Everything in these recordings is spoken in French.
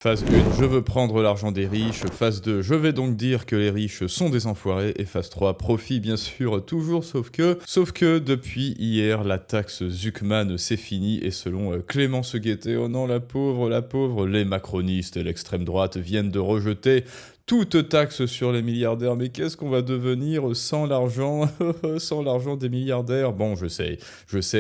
Phase 1, je veux prendre l'argent des riches. Phase 2, je vais donc dire que les riches sont des enfoirés. Et phase 3, profit bien sûr toujours, sauf que depuis hier, la taxe Zuckman c'est fini. Et selon Clémence Guettet, oh non la pauvre, les macronistes et l'extrême droite viennent de rejeter toute taxe sur les milliardaires. Mais qu'est-ce qu'on va devenir sans l'argent sans l'argent des milliardaires? Bon, je sais,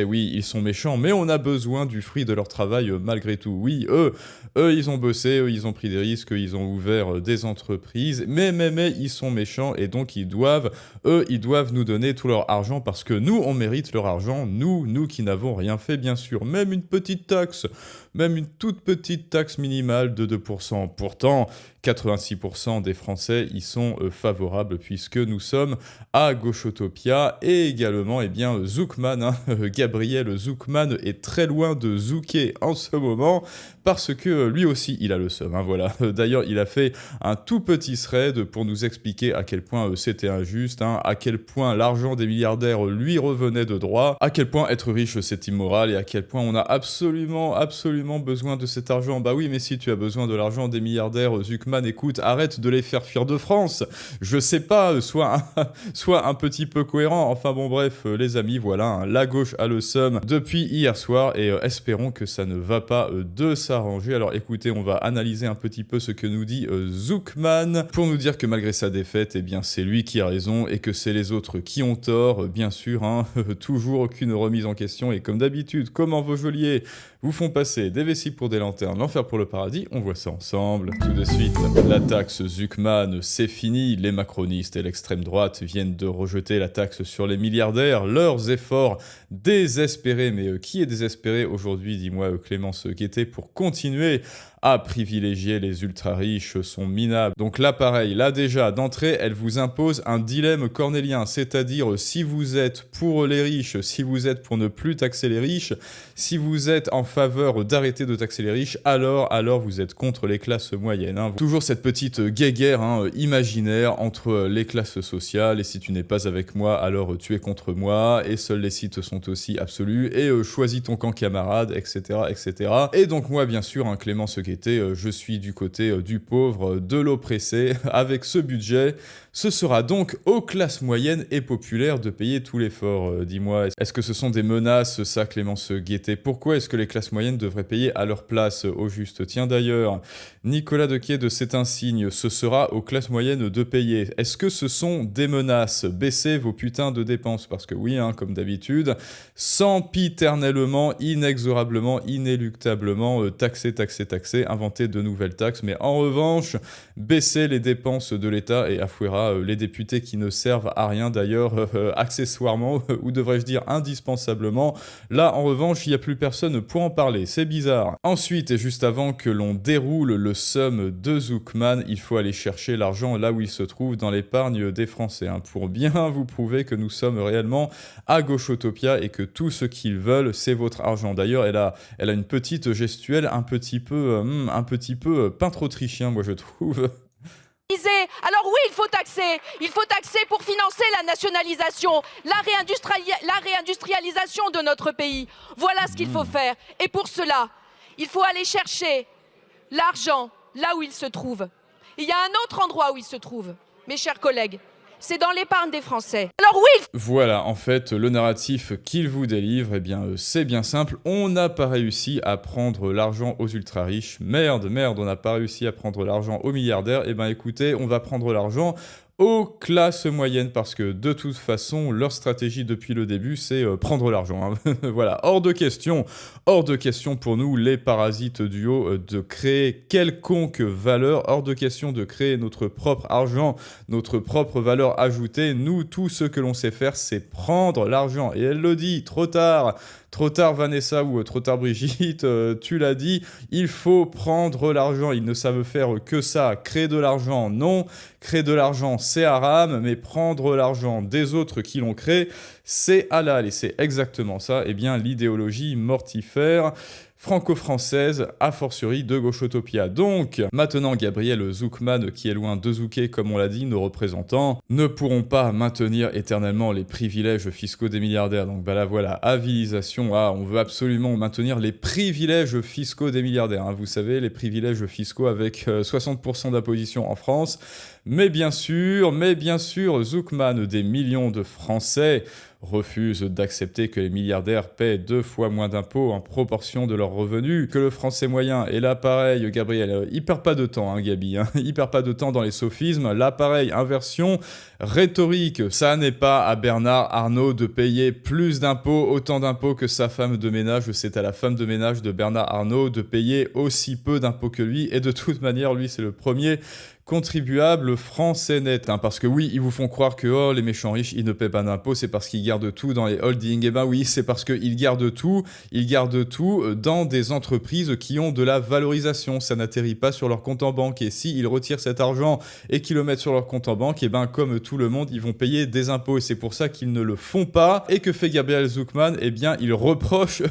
oui, ils sont méchants, mais on a besoin du fruit de leur travail malgré tout. Oui, eux, ils ont bossé, eux, ils ont pris des risques, ils ont ouvert des entreprises, mais ils sont méchants et donc ils doivent nous donner tout leur argent parce que nous, on mérite leur argent, nous qui n'avons rien fait, bien sûr. Même une petite taxe, même une toute petite taxe minimale de 2%. Pourtant, 86% des Français y sont favorables puisque nous sommes à Gauchotopia et également, eh bien, Zuckman, hein, Gabriel Zuckman est très loin de zouker en ce moment parce que lui aussi, il a le seum, hein, voilà. D'ailleurs, il a fait un tout petit thread pour nous expliquer à quel point c'était injuste, hein, à quel point l'argent des milliardaires lui revenait de droit, à quel point être riche c'est immoral et à quel point on a absolument besoin de cet argent. Bah oui, mais si tu as besoin de l'argent des milliardaires, Zuckman, écoute, arrête de les faire fuir de France. Je sais pas, sois un petit peu cohérent. Enfin bon, bref, les amis, voilà, hein, la gauche a le seum depuis hier soir et espérons que ça ne va pas de s'arranger. Alors écoutez, on va analyser un petit peu ce que nous dit Zuckman pour nous dire que malgré sa défaite, eh bien c'est lui qui a raison et que c'est les autres qui ont tort, bien sûr, hein, toujours aucune remise en question et comme d'habitude, comment vos geôliers vous font passer des vessies pour des lanternes, l'enfer pour le paradis, on voit ça ensemble. Tout de suite, la taxe Zuckman, c'est fini, les macronistes et l'extrême droite viennent de rejeter la taxe sur les milliardaires, leurs efforts désespérés, mais qui est désespéré aujourd'hui, dis-moi Clémence Guettet, pour continuer à privilégier les ultra-riches sont minables. Donc là, pareil, là déjà, d'entrée, elle vous impose un dilemme cornélien, c'est-à-dire si vous êtes pour les riches, si vous êtes pour ne plus taxer les riches, si vous êtes en faveur d'arrêter de taxer les riches, alors vous êtes contre les classes moyennes. Hein. Toujours cette petite guéguerre imaginaire entre les classes sociales, et si tu n'es pas avec moi, alors tu es contre moi, et seuls les sites sont aussi absolus, et choisis ton camp camarade, etc., etc. Et donc moi, bien sûr, Clémence Guettet, je suis du côté du pauvre, de l'oppressé. Avec ce budget, ce sera donc aux classes moyennes et populaires de payer tout l'effort. Dis-moi, est-ce que ce sont des menaces, ça, Clémence Guettet? Pourquoi est-ce que les classes moyennes devraient payer à leur place, au juste? Tiens d'ailleurs, Nicolas Dequier de C'est un signe, ce sera aux classes moyennes de payer. Est-ce que ce sont des menaces? Baissez vos putains de dépenses, parce que oui, comme d'habitude, sempiternellement, inexorablement, inéluctablement, taxer, inventer de nouvelles taxes, mais en revanche, baisser les dépenses de l'État et affouera les députés qui ne servent à rien d'ailleurs, accessoirement, ou devrais-je dire indispensablement. Là, en revanche, il n'y a plus personne pour en parler, c'est bizarre. Ensuite, et juste avant que l'on déroule le sum de Zuckman, il faut aller chercher l'argent là où il se trouve, dans l'épargne des Français, pour bien vous prouver que nous sommes réellement à Gauchotopia et que tout ce qu'ils veulent, c'est votre argent. D'ailleurs, elle a une petite gestuelle un petit peu peintre autrichien, moi je trouve. Alors oui, il faut taxer pour financer la nationalisation, la réindustrialisation de notre pays. Voilà ce qu'il faut faire. Et pour cela, il faut aller chercher l'argent là où il se trouve. Il y a un autre endroit où il se trouve, mes chers collègues. C'est dans l'épargne des Français. Alors oui. Voilà, en fait, le narratif qu'il vous délivre, eh bien, c'est bien simple. On n'a pas réussi à prendre l'argent aux ultra-riches. Merde, on n'a pas réussi à prendre l'argent aux milliardaires. Eh bien, écoutez, on va prendre l'argent aux classes moyennes parce que de toute façon, leur stratégie depuis le début, c'est prendre l'argent. Voilà, hors de question pour nous, les parasites du haut, de créer quelconque valeur, hors de question de créer notre propre argent, notre propre valeur ajoutée. Nous, tout ce que l'on sait faire, c'est prendre l'argent. Et elle le dit, trop tard Vanessa ou trop tard Brigitte, tu l'as dit, il faut prendre l'argent. Ils ne savent faire que ça, créer de l'argent, non. Créer de l'argent, c'est haram, mais prendre l'argent des autres qui l'ont créé, c'est halal. Et c'est exactement ça, eh bien, l'idéologie mortifère. franco-française, a fortiori de Gauchotopia. Donc, maintenant Gabriel Zucman, qui est loin de Zouké, comme on l'a dit, nos représentants, ne pourront pas maintenir éternellement les privilèges fiscaux des milliardaires. Donc bah là voilà, avilisation, on veut absolument maintenir les privilèges fiscaux des milliardaires. Hein. Vous savez, les privilèges fiscaux avec 60% d'imposition en France. Mais bien sûr, Zucman, des millions de Français, refusent d'accepter que les milliardaires paient 2 fois moins d'impôts en proportion de leurs revenus que le français moyen. Et là, pareil, Gabriel, il perd pas de temps, hein, Gabi, hein, il perd pas de temps dans les sophismes. Là, pareil, inversion rhétorique. Ça n'est pas à Bernard Arnault de payer plus d'impôts, autant d'impôts que sa femme de ménage. C'est à la femme de ménage de Bernard Arnault de payer aussi peu d'impôts que lui. Et de toute manière, lui, c'est le premier contribuable français net, hein, parce que oui, ils vous font croire que les méchants riches, ils ne paient pas d'impôts, c'est parce qu'ils gardent tout dans les holdings. Et ben oui, c'est parce qu'ils gardent tout dans des entreprises qui ont de la valorisation. Ça n'atterrit pas sur leur compte en banque. Et s'ils retirent cet argent et qu'ils le mettent sur leur compte en banque, et ben comme tout le monde, ils vont payer des impôts. Et c'est pour ça qu'ils ne le font pas. Et que fait Gabriel Zucman? Eh bien, il reproche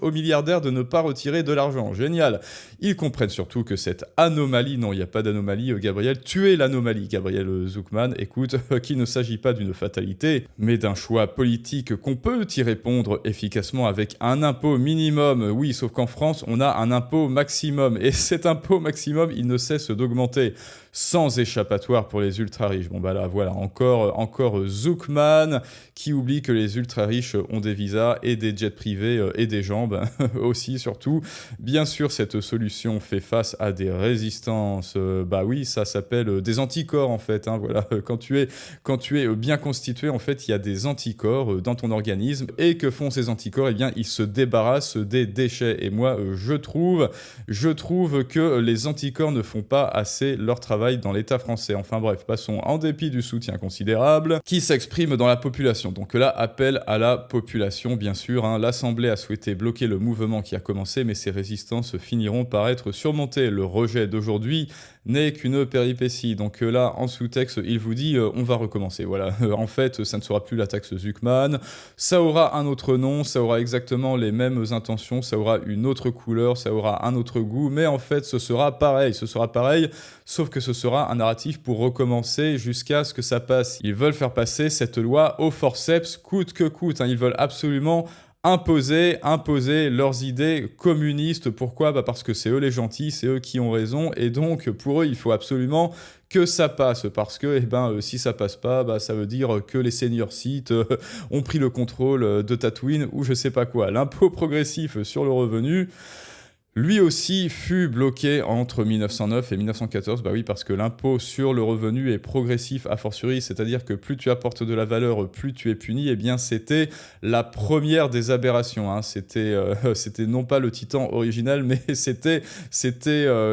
aux milliardaires de ne pas retirer de l'argent. Génial. Ils comprennent surtout que cette anomalie, non, il n'y a pas d'anomalie, Gabriel, tu es l'anomalie, Gabriel Zucman. Écoute, qu'il ne s'agit pas d'une fatalité, mais d'un choix politique qu'on peut y répondre efficacement avec un impôt minimum. Oui, sauf qu'en France, on a un impôt maximum, et cet impôt maximum, il ne cesse d'augmenter. Sans échappatoire pour les ultra-riches. Bon bah là, voilà, encore Zucman qui oublie que les ultra-riches ont des visas et des jets privés et des jambes aussi, surtout. Bien sûr, cette solution fait face à des résistances. Bah oui, ça s'appelle des anticorps, en fait. Hein, voilà. Quand tu es bien constitué, en fait, il y a des anticorps dans ton organisme. Et que font ces anticorps? Eh bien, ils se débarrassent des déchets. Et moi, je trouve que les anticorps ne font pas assez leur travail dans l'État français. Enfin bref, passons, en dépit du soutien considérable qui s'exprime dans la population. Donc là, appel à la population, bien sûr. Hein. L'Assemblée a souhaité bloquer le mouvement qui a commencé, mais ces résistances finiront par être surmontées. Le rejet d'aujourd'hui n'est qu'une péripétie. Donc là, en sous-texte, il vous dit on va recommencer. Voilà. En fait, ça ne sera plus la taxe Zucman. Ça aura un autre nom, ça aura exactement les mêmes intentions, ça aura une autre couleur, ça aura un autre goût, mais en fait, ce sera pareil, sauf que ce sera un narratif pour recommencer jusqu'à ce que ça passe. Ils veulent faire passer cette loi au forceps, coûte que coûte. Hein. Ils veulent absolument imposer leurs idées communistes. Pourquoi? Bah parce que c'est eux les gentils, c'est eux qui ont raison, et donc pour eux, il faut absolument que ça passe, parce que si ça passe pas, bah, ça veut dire que les senior sites ont pris le contrôle de Tatooine ou je sais pas quoi. L'impôt progressif sur le revenu, lui aussi fut bloqué entre 1909 et 1914, bah oui, parce que l'impôt sur le revenu est progressif a fortiori, c'est-à-dire que plus tu apportes de la valeur, plus tu es puni. Eh bien, c'était la première des aberrations. Hein. C'était non pas le titan original, mais c'était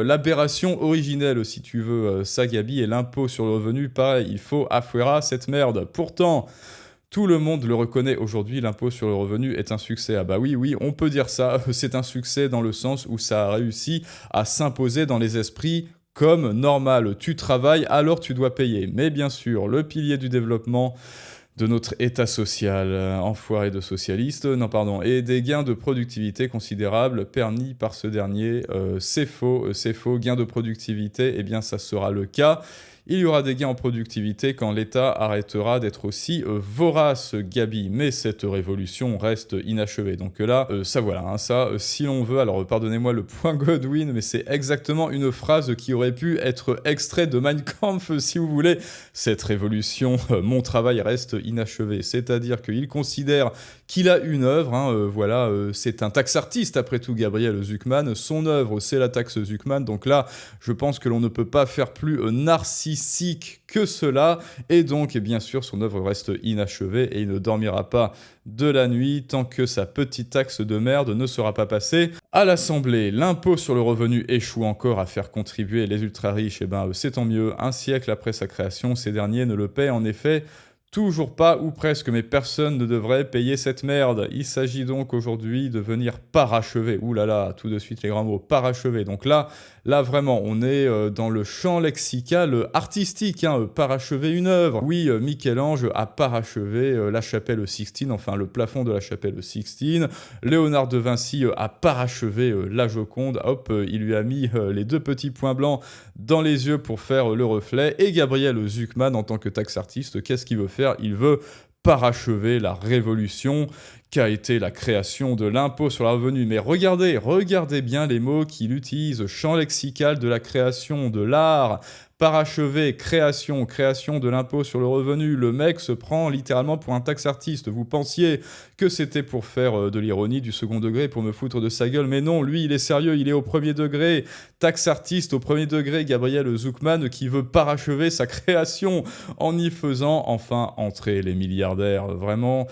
l'aberration originelle, si tu veux, ça, Gabi. Et l'impôt sur le revenu, pareil, il faut afuera cette merde. Pourtant, tout le monde le reconnaît aujourd'hui, l'impôt sur le revenu est un succès. Ah bah oui, on peut dire ça, c'est un succès dans le sens où ça a réussi à s'imposer dans les esprits comme normal. Tu travailles, alors tu dois payer. Mais bien sûr, le pilier du développement de notre état social, enfoiré de socialiste, et des gains de productivité considérables permis par ce dernier, c'est faux, gains de productivité, eh bien ça sera le cas. Il y aura des gains en productivité quand l'État arrêtera d'être aussi vorace, Gabi. Mais cette révolution reste inachevée. Donc là, ça voilà, hein, ça, si l'on veut, alors pardonnez-moi le point Godwin, mais c'est exactement une phrase qui aurait pu être extraite de Mein Kampf, si vous voulez. Cette révolution, mon travail reste inachevé. C'est-à-dire qu'il considère qu'il a une œuvre, hein, c'est un tax artiste après tout, Gabriel Zucman. Son œuvre, c'est la taxe Zucman. Donc là, je pense que l'on ne peut pas faire plus narcissique que cela, et donc bien sûr son œuvre reste inachevée et il ne dormira pas de la nuit tant que sa petite taxe de merde ne sera pas passée à l'Assemblée. L'impôt sur le revenu échoue encore à faire contribuer les ultra-riches, et c'est tant mieux. Un siècle après sa création, ces derniers ne le paient en effet Toujours pas ou presque, mais personne ne devrait payer cette merde. Il s'agit donc aujourd'hui de venir parachever. Ouh là là, tout de suite les grands mots, parachever. Donc là vraiment, on est dans le champ lexical artistique, hein, parachever une œuvre. Oui, Michel-Ange a parachevé la chapelle Sixtine, enfin le plafond de la chapelle Sixtine. Léonard de Vinci a parachevé la Joconde. Hop, il lui a mis les 2 petits points blancs dans les yeux pour faire le reflet. Et Gabriel Zucman, en tant que tax artiste, qu'est-ce qu'il veut faire? Il veut parachever la révolution qu'a été la création de l'impôt sur le revenu. Mais regardez bien les mots qu'il utilise, champ lexical de la création de l'art, parachever, création de l'impôt sur le revenu. Le mec se prend littéralement pour un tax artiste. Vous pensiez que c'était pour faire de l'ironie du second degré, pour me foutre de sa gueule, mais non, lui il est sérieux, il est au premier degré. Tax artiste au premier degré, Gabriel Zucman, qui veut parachever sa création en y faisant enfin entrer les milliardaires. Vraiment,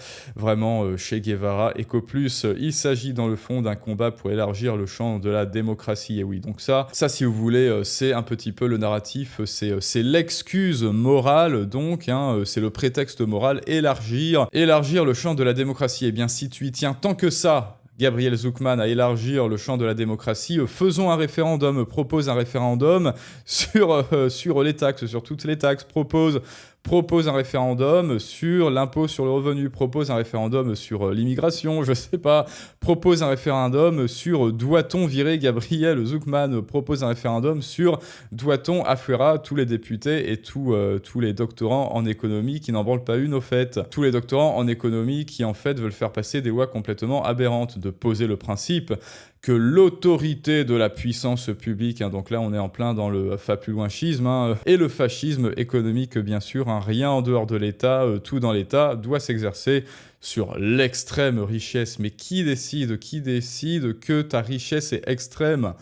Che Guevara, Ecoplus. Il s'agit dans le fond d'un combat pour élargir le champ de la démocratie. Et oui, donc ça si vous voulez, c'est un petit peu le narratif, c'est l'excuse morale, donc, hein, c'est le prétexte moral, élargir le champ de la démocratie. Et bien, si tu y tiens tant que ça, Gabriel Zucman, à élargir le champ de la démocratie, faisons un référendum, propose un référendum sur les taxes, sur toutes les taxes, propose un référendum sur l'impôt sur le revenu, propose un référendum sur l'immigration, je sais pas, propose un référendum sur doit-on virer Gabriel Zucman, propose un référendum sur doit-on affouer tous les députés et tous les doctorants en économie qui n'en branlent pas une au fait. Tous les doctorants en économie qui en fait veulent faire passer des lois complètement aberrantes, de poser le principe que l'autorité de la puissance publique, hein, donc là on est en plein dans le fapuloinchisme, hein, et le fascisme économique bien sûr, hein, rien en dehors de l'État, tout dans l'État, doit s'exercer sur l'extrême richesse. Mais qui décide que ta richesse est extrême,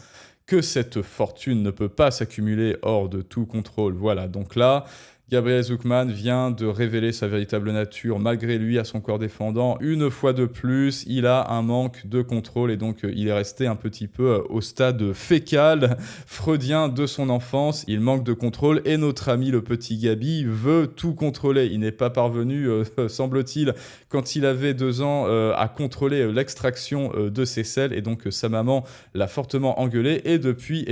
que cette fortune ne peut pas s'accumuler hors de tout contrôle? Voilà, donc là, Gabriel Zucman vient de révéler sa véritable nature, malgré lui, à son corps défendant. Une fois de plus, il a un manque de contrôle et donc il est resté un petit peu au stade fécal, freudien de son enfance. Il manque de contrôle et notre ami le petit Gabi veut tout contrôler. Il n'est pas parvenu, semble-t-il, quand il avait 2 ans, à contrôler l'extraction de ses selles et donc sa maman l'a fortement engueulé et depuis,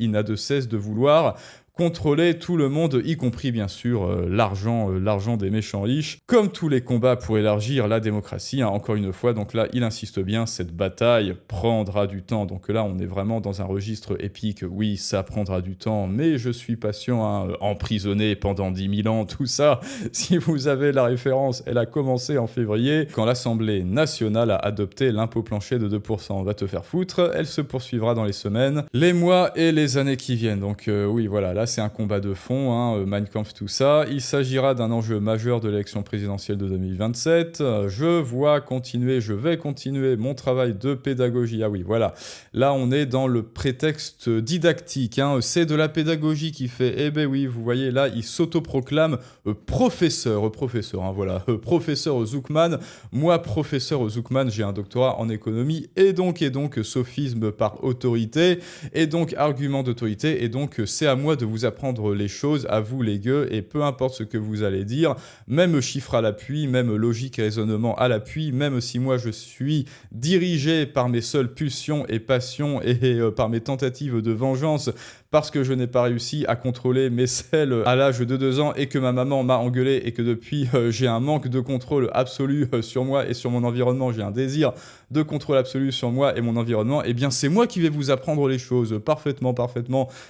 il n'a de cesse de vouloir contrôler tout le monde, y compris bien sûr l'argent des méchants riches, comme tous les combats pour élargir la démocratie, hein, encore une fois. Donc là, il insiste bien, cette bataille prendra du temps. Donc là, on est vraiment dans un registre épique. Oui, ça prendra du temps, mais je suis patient, hein, emprisonné pendant 10 000 ans, tout ça. Si vous avez la référence, elle a commencé en février, quand l'Assemblée nationale a adopté l'impôt plancher de 2%. On va te faire foutre, elle se poursuivra dans les semaines, les mois et les années qui viennent. Donc oui, voilà, là c'est un combat de fond, hein, Mein Kampf, tout ça. Il s'agira d'un enjeu majeur de l'élection présidentielle de 2027. Je vais continuer mon travail de pédagogie. Ah oui, voilà. Là, on est dans le prétexte didactique, hein. C'est de la pédagogie qui fait. Eh ben oui, vous voyez, là, il s'autoproclame professeur, hein, voilà. Professeur Zucman. Moi, professeur Zucman, j'ai un doctorat en économie et donc sophisme par autorité et donc argument d'autorité et donc c'est à moi de vous apprendre les choses, à vous les gueux, et peu importe ce que vous allez dire, même chiffre à l'appui, même logique et raisonnement à l'appui, même si moi je suis dirigé par mes seules pulsions et passions et par mes tentatives de vengeance parce que je n'ai pas réussi à contrôler mes selles à l'âge de 2 ans et que ma maman m'a engueulé et que depuis j'ai un manque de contrôle absolu sur moi et sur mon environnement, j'ai un désir de contrôle absolu sur moi et mon environnement, eh bien c'est moi qui vais vous apprendre les choses parfaitement,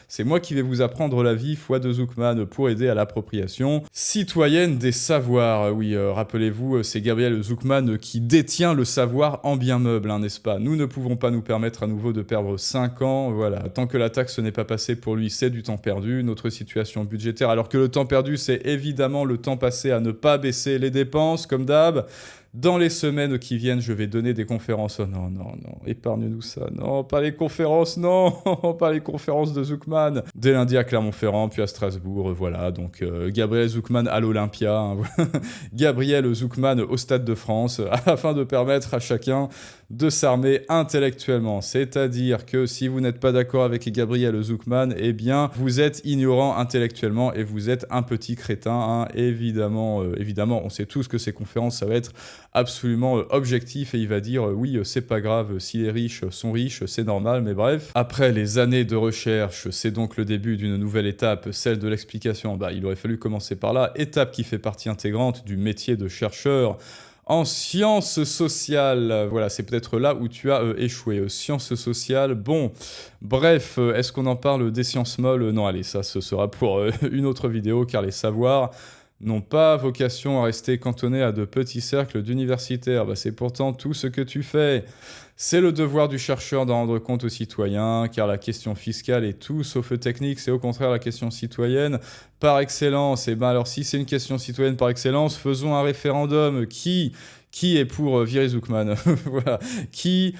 c'est moi qui vais vous apprendre la vie, foi de Zucman, pour aider à l'appropriation citoyenne des savoirs. Oui, rappelez-vous, c'est Gabriel Zucman qui détient le savoir en bien meuble, hein, n'est-ce pas? Nous ne pouvons pas nous permettre à nouveau de perdre 5 ans, voilà, tant que la taxe n'est pas passée pour lui, c'est du temps perdu, notre situation budgétaire, alors que le temps perdu, c'est évidemment le temps passé à ne pas baisser les dépenses, comme d'hab. Dans les semaines qui viennent, je vais donner des conférences. Oh non, épargne-nous ça. Non, pas les conférences, non, pas les conférences de Zucman. Dès lundi à Clermont-Ferrand, puis à Strasbourg, voilà. Donc, Gabriel Zucman à l'Olympia, hein. Gabriel Zucman au Stade de France, afin de permettre à chacun de s'armer intellectuellement. C'est-à-dire que si vous n'êtes pas d'accord avec Gabriel Zucman, eh bien, vous êtes ignorant intellectuellement et vous êtes un petit crétin, hein. Évidemment, on sait tous que ces conférences, ça va être absolument objectif et il va dire oui, c'est pas grave, si les riches sont riches, c'est normal, mais bref. Après les années de recherche, c'est donc le début d'une nouvelle étape, celle de l'explication. Il aurait fallu commencer par là, étape qui fait partie intégrante du métier de chercheur en sciences sociales. Voilà, c'est peut-être là où tu as échoué. Sciences sociales, bon, bref, est-ce qu'on en parle des sciences molles? Non, allez, ça, ce sera pour une autre vidéo, car les savoirs n'ont pas vocation à rester cantonnés à de petits cercles d'universitaires. C'est pourtant tout ce que tu fais. C'est le devoir du chercheur d'en rendre compte aux citoyens, car la question fiscale est tout sauf technique, c'est au contraire la question citoyenne par excellence. Et alors si c'est une question citoyenne par excellence, faisons un référendum. Qui est pour virer Zucman? Voilà. Qui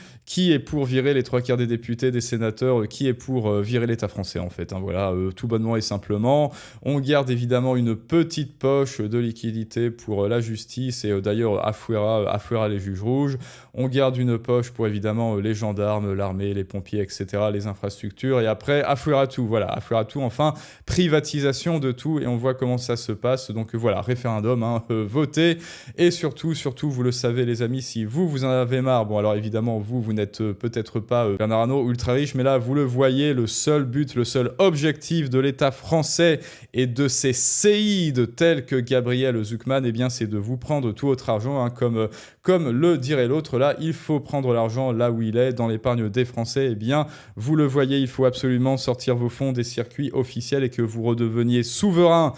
est pour virer les 3/4 des députés, des sénateurs? Qui est pour virer l'État français, en fait, hein, voilà, tout bonnement et simplement. On garde évidemment une petite poche de liquidité pour la justice et d'ailleurs affouera les juges rouges. On garde une poche pour évidemment les gendarmes, l'armée, les pompiers, etc., les infrastructures. Et après, affouera tout, voilà, affouera tout. Enfin, privatisation de tout et on voit comment ça se passe. Donc voilà, référendum, hein, votez. Et surtout, vous le savez les amis, si vous en avez marre, bon alors évidemment vous n'êtes peut-être pas Bernard Arnault ultra riche, mais là vous le voyez, le seul but, le seul objectif de l'État français et de ses séides tels que Gabriel Zucman, eh bien c'est de vous prendre tout votre argent, hein, comme le dirait l'autre là, il faut prendre l'argent là où il est, dans l'épargne des Français. Eh bien vous le voyez, il faut absolument sortir vos fonds des circuits officiels et que vous redeveniez souverain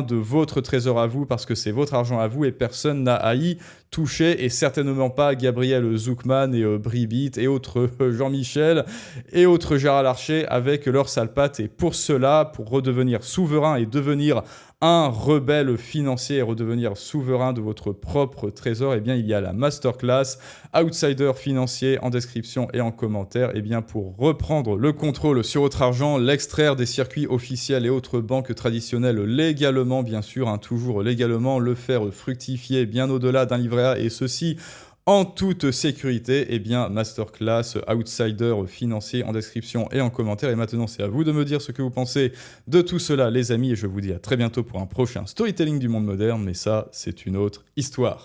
de votre trésor à vous, parce que c'est votre argent à vous et personne n'a à y toucher, et certainement pas Gabriel Zucman et Bribit et autres Jean-Michel et autres Gérard Larcher avec leurs sales pattes. Et pour cela, pour redevenir souverain et devenir un rebelle financier et redevenir souverain de votre propre trésor, eh bien il y a la masterclass Outsider financier en description et en commentaire, eh bien pour reprendre le contrôle sur votre argent, l'extraire des circuits officiels et autres banques traditionnelles légalement, bien sûr, hein, toujours légalement, le faire fructifier bien au-delà d'un livret A, et ceci en toute sécurité. Eh bien, masterclass Outsider financier en description et en commentaire. Et maintenant, c'est à vous de me dire ce que vous pensez de tout cela, les amis. Et je vous dis à très bientôt pour un prochain storytelling du monde moderne. Mais ça, c'est une autre histoire.